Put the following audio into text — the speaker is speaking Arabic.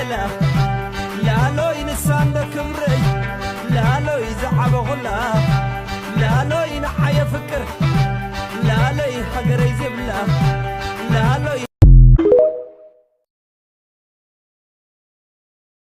بلا لا لو ينسان كبري لا لو يزعب غلا لا لو ينحي فكر لا لو يحقر يزبلا لا لو